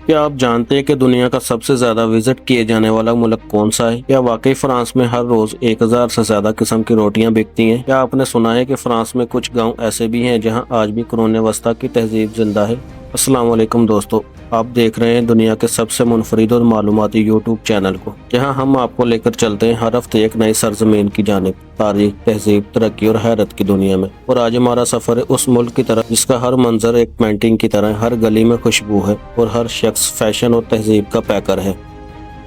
क्या आप जानते हैं कि दुनिया का सबसे ज्यादा विजिट किए जाने वाला मुल्क कौन सा है? क्या वाकई फ्रांस में हर रोज 1000 से ज्यादा किस्म की रोटियां बिकती हैं? क्या आपने सुना है कि फ्रांस में कुछ गांव ऐसे भी हैं जहां आज भी कुरोने वस्ता की तहजीब जिंदा है? अस्सलाम वालेकुम दोस्तों, आप देख रहे हैं दुनिया के सबसे मुनफरिद और मालूमाती यूट्यूब चैनल को, जहां हम आपको लेकर चलते हैं हर हफ्ते एक नई सरजमीन की जानिब, तारीख, तहजीब, तरक्की और हैरत की दुनिया में। और आज हमारा सफर है उस मुल्क की तरफ जिसका हर मंजर एक पेंटिंग की तरह, हर गली में खुशबू है और हर शख्स फैशन और तहजीब का पैकर है।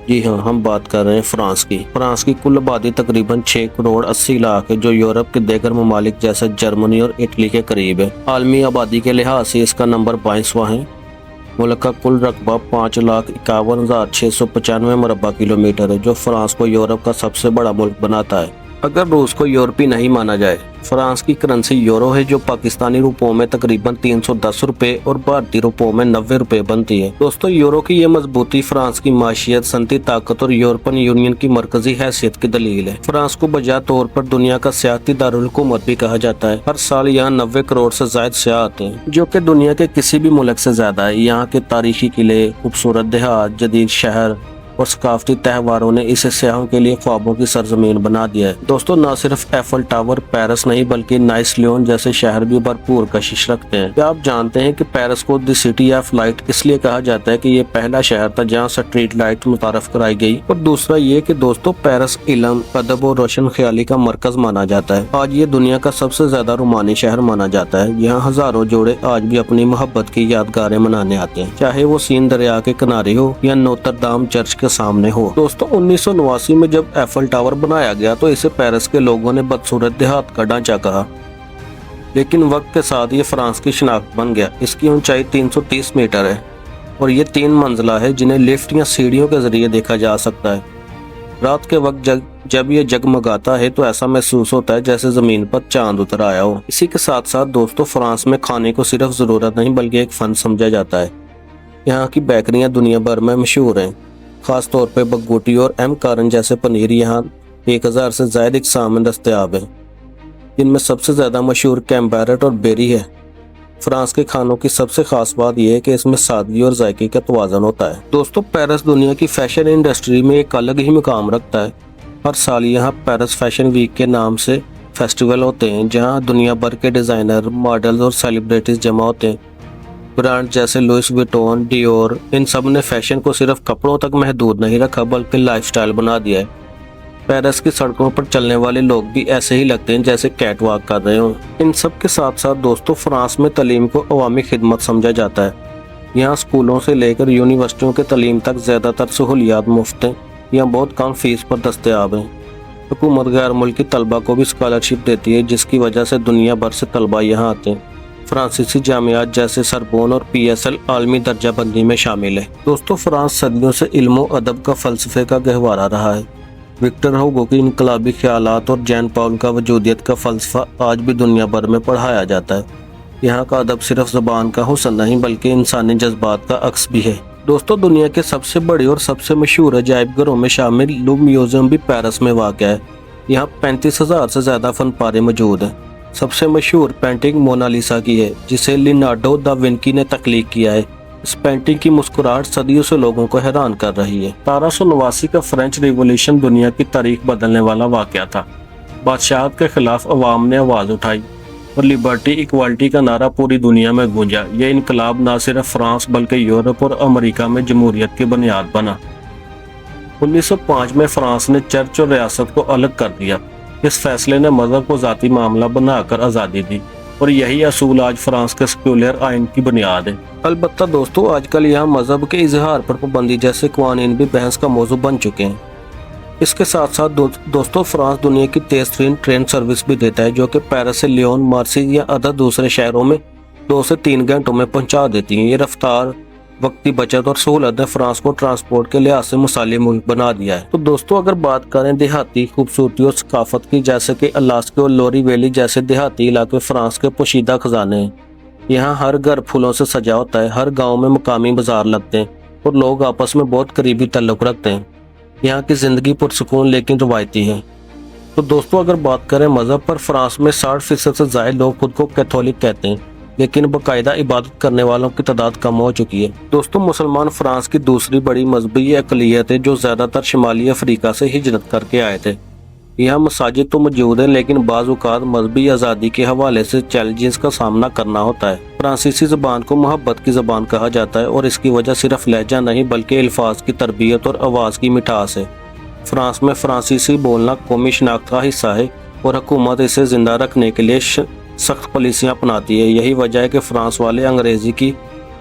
जी हाँ, हम बात कर रहे हैं फ्रांस की। फ्रांस की कुल आबादी तकरीबन 6 करोड़ 80 लाख है, जो यूरोप के दीगर ममालिक जैसे जर्मनी और इटली के करीब है। आलमी आबादी के लिहाज से इसका नंबर 22वां है। मुल्क का कुल रकबा 5,51,695 मुरब्बा किलोमीटर है, जो फ्रांस को यूरोप का सबसे बड़ा मुल्क बनाता है अगर रूस को यूरोपी नहीं माना जाए। फ्रांस की करेंसी यूरो है, जो पाकिस्तानी रुपयों में तकरीबन 310 रुपए और भारतीय रुपयों में 90 रुपए बनती है। दोस्तों, यूरो की ये मजबूती फ्रांस की माशियत, सनती ताकत और यूरोपियन यूनियन की मरकजी हैसियत की दलील है। फ्रांस को बजा तौर पर दुनिया का सियाती दारुल हुकूमत भी कहा जाता है। हर साल यहाँ 90 करोड़ से ज्यादा सयाह आते हैं, जो कि दुनिया के किसी भी मुल्क से ज्यादा है। यहाँ के तारीखी किले, खूबसूरत देहात, जदीद शहर और सकाफती त्योहारों ने इसे सयाहों के लिए ख्वाबों की सरजमीन बना दिया है। दोस्तों, न सिर्फ एफल टावर, पेरिस नहीं बल्कि नाइस लियोन जैसे शहर भी भरपूर कशिश रखते हैं। क्या आप जानते हैं कि पेरिस को द सिटी ऑफ लाइट इसलिए कहा जाता है कि ये पहला शहर था जहां स्ट्रीट लाइट मुतारफ कराई गई? और दूसरा ये कि दोस्तों, पेरिस इल्म, अदब और रोशन ख्याली का मरकज माना जाता है। आज ये दुनिया का सबसे ज्यादा रोमानी शहर माना जाता है। यहाँ हजारों जोड़े आज भी अपनी मोहब्बत की यादगारें मनाने आते हैं, चाहे वो सीन दरिया के किनारे हो या नोतर दाम चर्च के सामने हो। दोस्तों, 1989 में जब एफल टावर बनाया गया तो इसे पेरिस के लोगों ने बदसूरत देहात का ढांचा कहा, लेकिन वक्त के साथ ये फ्रांस की शिनाख्त बन गया। इसकी ऊंचाई 330 मीटर है और ये 3 मंजिला है, जिन्हें लिफ्ट या सीढ़ियों के जरिए देखा जा सकता है। रात के वक्त जब ये जगमगाता है तो ऐसा महसूस होता है जैसे जमीन पर चांद उतर आया हो। इसी के साथ साथ दोस्तों, फ्रांस में खाने को सिर्फ जरूरत नहीं बल्कि एक फन समझा जाता है। यहाँ की बेकरियां दुनिया भर में मशहूर हैं, खास तौर पे बगोटी और एम कारन जैसे पनीर। यहाँ 1000 से ज्यादा इकसाम में दस्तयाब है, जिनमें सबसे ज्यादा मशहूर कैम्बेरेट और बेरी है। फ्रांस के खानों की सबसे खास बात यह है कि इसमें सादगी और जायके का तवाज़ुन होता है। दोस्तों, पेरिस दुनिया की फैशन इंडस्ट्री में एक अलग ही मुकाम रखता है। हर साल यहाँ पेरिस फैशन वीक के नाम से फेस्टिवल होते हैं, जहाँ दुनिया भर के डिजाइनर, मॉडल्स और सेलिब्रिटीज जमा होते हैं। ब्रांड जैसे लुइस विटोन, डियोर, इन सब ने फैशन को सिर्फ कपड़ों तक महदूद नहीं रखा बल्कि लाइफस्टाइल बना दिया है। पेरिस की सड़कों पर चलने वाले लोग भी ऐसे ही लगते हैं जैसे कैट वॉक कर रहे हों। इन सब के साथ साथ दोस्तों, फ्रांस में तालीम को अवामी खिदमत समझा जाता है। यहाँ स्कूलों से लेकर यूनिवर्सिटियों के तालीम तक ज्यादातर सहूलियात मुफ्त हैं या बहुत कम फीस पर दस्तयाब हैं। हुकूमत गैर मुल्की तलबा को भी स्कॉलरशिप देती है, जिसकी वजह से दुनिया भर से तलबा यहाँ आते हैं। फ्रांसीसी जामियात जैसे सरबोन और PSL आलमी दर्जा बंदी में शामिल है। दोस्तों, फ्रांस सदियों से इल्म और अदब का फलसफे का गहवारा रहा है। विक्टर हुगो की इनकलाबी ख्यालात और जैन पॉल का वजूदियत का फलसफा आज भी दुनिया भर में पढ़ाया जाता है। यहाँ का अदब सिर्फ ज़बान का हुस्न नहीं बल्कि इंसानी जज्बात का अक्स भी है। दोस्तों, दुनिया के सबसे बड़े और सबसे मशहूर अजायब घरों में शामिल लूव म्यूजियम भी पेरिस में वाक़ है। यहाँ 35,000 से ज़्यादा फन पारे मौजूद हैं। सबसे मशहूर पेंटिंग मोनालिसा की है, जिसे लियोनार्डो दा विंची ने तख्लीक किया है। इस पेंटिंग की मुस्कुराहट सदियों से लोगों को हैरान कर रही है। 1789 का फ्रेंच रिवॉल्यूशन दुनिया की तारीख बदलने वाला वाकया था। बादशाहत के खिलाफ अवाम ने आवाज़ उठाई और लिबर्टी इक्वालिटी का नारा पूरी दुनिया में गूंजा। यह इनकलाब न सिर्फ फ्रांस बल्कि यूरोप और अमेरिका में जमहूरियत की बुनियाद बना। 1905 में फ्रांस ने चर्च और रियासत को अलग कर दिया। इस फैसले ने मजहब को जाती मामला बनाकर आज़ादी दी और यही असूल आज फ्रांस के सेक्युलर आइन की बुनियाद है। अलबत्ता दोस्तों, आजकल यहाँ मजहब के इजहार पर पाबंदी जैसे कवानीन भी बहस का मौजू बन चुके हैं। इसके साथ साथ दोस्तों, फ्रांस दुनिया की तेज तरीन ट्रेन सर्विस भी देता है, जो कि पेरिस से लियोन, मार्सी या अदर दूसरे शहरों में 2 से 3 घंटों में पहुंचा देती हैं। ये रफ्तार, वक्त की बचत और सहूलत ने फ्रांस को ट्रांसपोर्ट के लिहाज से मिसाली मुल्क बना दिया है। तो दोस्तों, अगर बात करें देहाती खूबसूरती और सकाफत की, जैसे कि अलास्का और लोरी वैली जैसे देहाती इलाके फ्रांस के पोशीदा खजाने हैं। यहाँ हर घर फूलों से सजा होता है, हर गाँव में मुकामी बाजार लगते हैं और लोग आपस में बहुत करीबी ताल्लुक रखते हैं। यहाँ की जिंदगी पुरसुकून लेकिन रवायती है। तो दोस्तों, अगर बात करें मजहब पर, फ्रांस में 60% से ज्यादा लोग खुद को कैथोलिक कहते हैं। लेकिन बाकायदा इबादत करने वालों की तादाद कम हो चुकी है। दोस्तों, मुसलमान फ्रांस की दूसरी बड़ी मजहबी अक़लियत है जो ज़्यादातर शुमाली अफ्रीका से हिजरत करके आए थे। यहाँ मसाजिद तो मौजूद है, लेकिन बाज़ औक़ात मजहबी आज़ादी के हवाले से चैलेंजेस का सामना करना होता है। फ्रांसीसी ज़बान को मोहब्बत की ज़बान कहा जाता है और इसकी वजह सिर्फ लहजा नहीं बल्कि अल्फाज की तरबियत और आवाज़ की मिठास है। फ्रांस में फ्रांसीसी बोलना कौमी शनाख्त का हिस्सा है और हुकूमत इसे ज़िंदा रखने के लिए सख्त पॉलिसियाँ अपनाती है। यही वजह है कि फ्रांस वाले अंग्रेज़ी की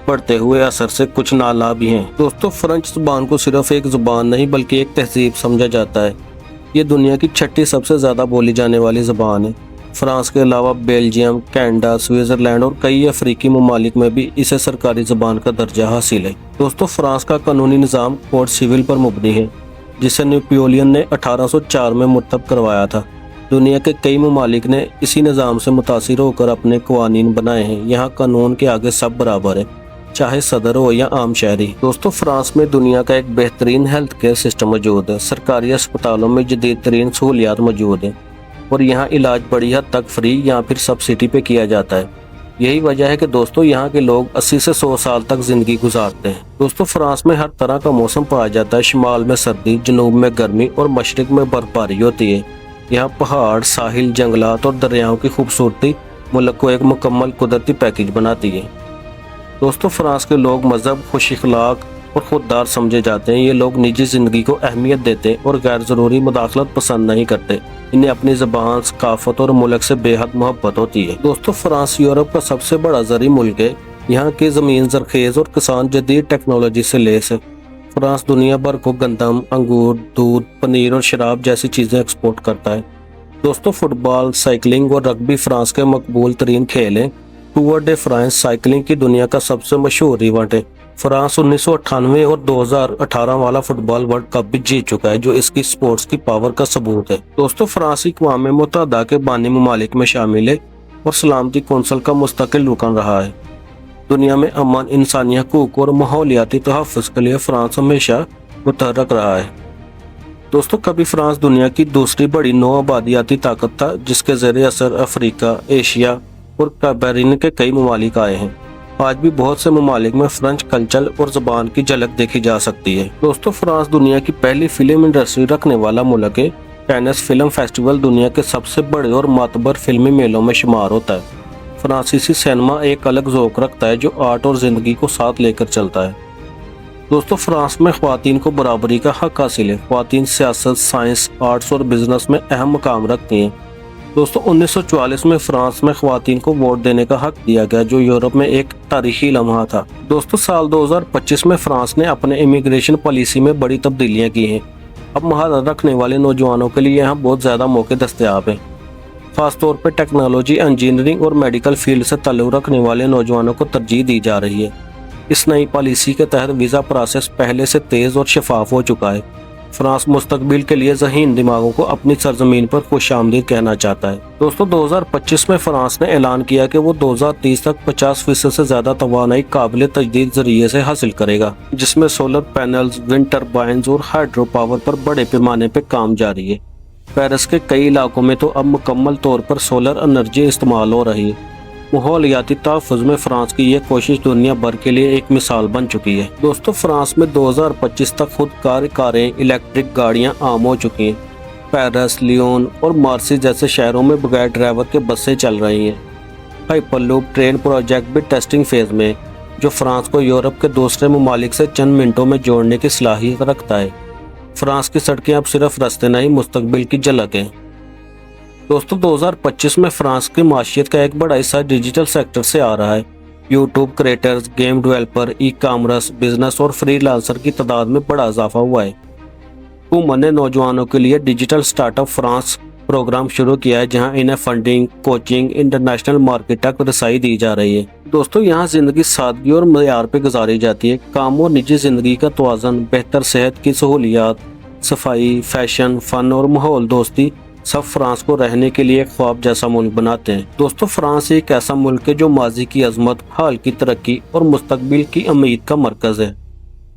बढ़ते हुए असर से कुछ नाला भी हैं। दोस्तों, फ्रेंच ज़बान को सिर्फ एक ज़बान नहीं बल्कि एक तहजीब समझा जाता है। ये दुनिया की छठी सबसे ज़्यादा बोली जाने वाली ज़बान है। फ्रांस के अलावा बेल्जियम, कनाडा, स्विट्ज़रलैंड और कई अफ्रीकी ममालिक में भी इसे सरकारी ज़बान का दर्जा हासिल है। दोस्तों, फ्रांस का कानूनी निज़ाम कोड सिविल पर मुबनी है, जिसे नेपोलियन ने 1804 में मुरतब करवाया था। दुनिया के कई ममालिक ने इसी निज़ाम से मुतासिर होकर अपने कवानीन बनाए हैं। यहाँ कानून के आगे सब बराबर है, चाहे सदर हो या आम शहरी। दोस्तों, फ्रांस में दुनिया का एक बेहतरीन हेल्थ केयर सिस्टम मौजूद है। सरकारी अस्पतालों में जदीद तरीन सहूलियात मौजूद हैं और यहाँ इलाज बड़ी हद तक फ्री या फिर सब्सिडी पे किया जाता है। यही वजह है कि दोस्तों यहाँ के लोग 80 से 100 साल तक जिंदगी गुजारते हैं। दोस्तों, फ्रांस में हर तरह का मौसम पाया जाता है। शुमाल में सर्दी, जनूब में गर्मी और मशरक में बर्फबारी होती है। यहाँ पहाड़, साहिल, जंगलात और दरियाओं की खूबसूरती मुल्क को एक मुकम्मल कुदरती पैकेज बनाती है। दोस्तों, फ्रांस के लोग मजहब, खुश अखलाक और खुददार समझे जाते हैं। ये लोग निजी जिंदगी को अहमियत देते हैं और गैर ज़रूरी मुदाखलत पसंद नहीं करते। इन्हें अपनी ज़बान, सकाफत और मुल्क से बेहद मोहब्बत होती है। दोस्तों, फ्रांस यूरोप का सबसे बड़ा ज़री मुल्क है। यहाँ की ज़मीन ज़रखेज़ और किसान जदीद टेक्नोलॉजी से लैस है। फ्रांस दुनिया भर को गंदम, अंगूर, दूध, पनीर और शराब जैसी चीज़ें एक्सपोर्ट करता है। दोस्तों, फुटबॉल, साइकिलिंग और रग्बी फ्रांस के मकबूल तरीन खेल हैं। टूर डे फ्रांस साइकिलिंग की दुनिया का सबसे मशहूर इवेंट है। फ्रांस 1998 और 2018 वाला फुटबॉल वर्ल्ड कप भी जीत चुका है, जो इसकी स्पोर्ट्स की पावर का सबूत है। दोस्तों, फ्रांसी अक़वाम मुत्तहिदा के बानी ममालिक में शामिल है और सलामती कौंसिल का मुस्तकिल रुकन रहा है। दुनिया में अमन, इंसानी हकूक और माहौलियाती तहफ़्फ़ुज़ के लिए फ्रांस हमेशा मुतहर्रिक रहा है। दोस्तों, कभी फ्रांस दुनिया की दूसरी बड़ी नौ आबादियाती ताकत था, जिसके ज़रिए असर अफ्रीका, एशिया और कैरेबियन के कई ममालिक आए हैं। आज भी बहुत से ममालिक में फ्रेंच कल्चर और ज़बान की झलक देखी जा सकती है। दोस्तों, फ्रांस दुनिया की पहली फिल्म इंडस्ट्री रखने वाला मुल्क है। कैनेस फिल्म फेस्टिवल दुनिया के सबसे बड़े और मातबर फिल्मी मेलों में शुमार होता है। फ्रांसीसी सिनेमा एक अलग ज़ौक़ रखता है जो आर्ट और ज़िंदगी को साथ लेकर चलता है। दोस्तों, फ्रांस में ख़वातीन को बराबरी का हक हासिल है। ख़वातीन सियासत, साइंस, आर्ट्स और बिजनेस में अहम मकाम रखती हैं। दोस्तों, 1944 में फ्रांस में ख़वातीन को वोट देने का हक दिया गया, जो यूरोप में एक तारीखी लम्हा था। दोस्तों, साल 2025 में फ्रांस ने अपने इमिग्रेशन पॉलिसी में बड़ी तब्दीलियां की हैं। अब महारत रखने वाले नौजवानों के लिए यहाँ बहुत ज़्यादा मौके दस्तयाब हैं। खासतौर पर टेक्नोलॉजी, इंजीनियरिंग और मेडिकल फील्ड से ताल्लुक़ रखने वाले नौजवानों को तरजीह दी जा रही है। इस नई पॉलिसी के तहत वीज़ा प्रोसेस पहले से तेज़ और शफाफ हो चुका है। फ्रांस मुस्तकबिल के लिए ज़हीन दिमागों को अपनी सरजमीन पर खुशामदीद कहना चाहता है। दोस्तों, 2025 में फ्रांस ने ऐलान किया कि वो 2030 तक 50% से ज़्यादा तवानाई काबिल तजदीद ज़रिए से हासिल करेगा, जिसमें सोलर पैनल्स, विंड टर्बाइन्स और हाइड्रो पावर पर बड़े पैमाने पर काम जारी है। पेरिस के कई इलाकों में तो अब मुकम्मल तौर पर सोलर एनर्जी इस्तेमाल हो रही है। माहौलियाती तहफ़्फ़ुज़ में फ्रांस की यह कोशिश दुनिया भर के लिए एक मिसाल बन चुकी है। दोस्तों, फ्रांस में 2025 तक खुदकार कारें, इलेक्ट्रिक गाड़ियां आम हो चुकी हैं। पेरिस, लियोन और मार्सी जैसे शहरों में बगैर ड्राइवर के बसें चल रही हैं। हाइपरलूप ट्रेन प्रोजेक्ट भी टेस्टिंग फेज में, जो फ्रांस को यूरोप के दूसरे ममालिक से चंद मिनटों में जोड़ने की सलाहियत रखता है। फ्रांस की सड़कें अब सिर्फ रास्ते नहीं, मुस्तकबिल की झलक हैं। दोस्तों, 2025 में फ्रांस की माशियत का एक बड़ा हिस्सा डिजिटल सेक्टर से आ रहा है। YouTube creators, game developer, e commerce business और फ्रीलांसर की तादाद में बड़ा इजाफा हुआ है। हुकूमत ने नौजवानों के लिए डिजिटल स्टार्टअप फ्रांस प्रोग्राम शुरू किया है, जहां इन्हें फंडिंग, कोचिंग, इंटरनेशनल मार्केट तक रसाई दी जा रही है। दोस्तों, यहाँ जिंदगी सादगी और मयार पे गुजारी जाती है। काम और निजी जिंदगी का तवाज़ुन, बेहतर सेहत की सहूलियात, सफाई, फैशन, फन और माहौल दोस्ती सब फ्रांस को रहने के लिए एक ख्वाब जैसा मुल्क बनाते हैं। दोस्तों, फ्रांस एक ऐसा मुल्क है जो माजी की अजमत, हाल की तरक्की और मुस्तकबिल की उम्मीद का मरकज़ है।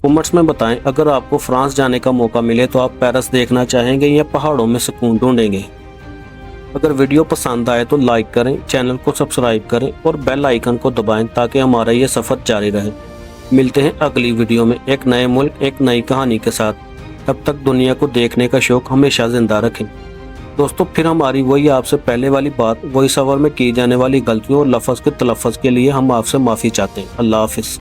कमेंट्स में बताएं, अगर आपको फ्रांस जाने का मौका मिले तो आप पेरिस देखना चाहेंगे या पहाड़ों में सुकून ढूंढेंगे। अगर वीडियो पसंद आए तो लाइक करें, चैनल को सब्सक्राइब करें और बेल आइकन को दबाएं ताकि हमारा ये सफ़र जारी रहे। मिलते हैं अगली वीडियो में एक नए मुल्क, एक नई कहानी के साथ। तब तक दुनिया को देखने का शौक हमेशा जिंदा रखें। दोस्तों, फिर हमारी वही आपसे पहले वाली बात, वही सफ़र में की जाने वाली गलतियों और लफ्ज़ के तलफ़्फ़ुज़ के लिए हम आपसे माफ़ी चाहते हैं। अल्लाह हाफ़िज़।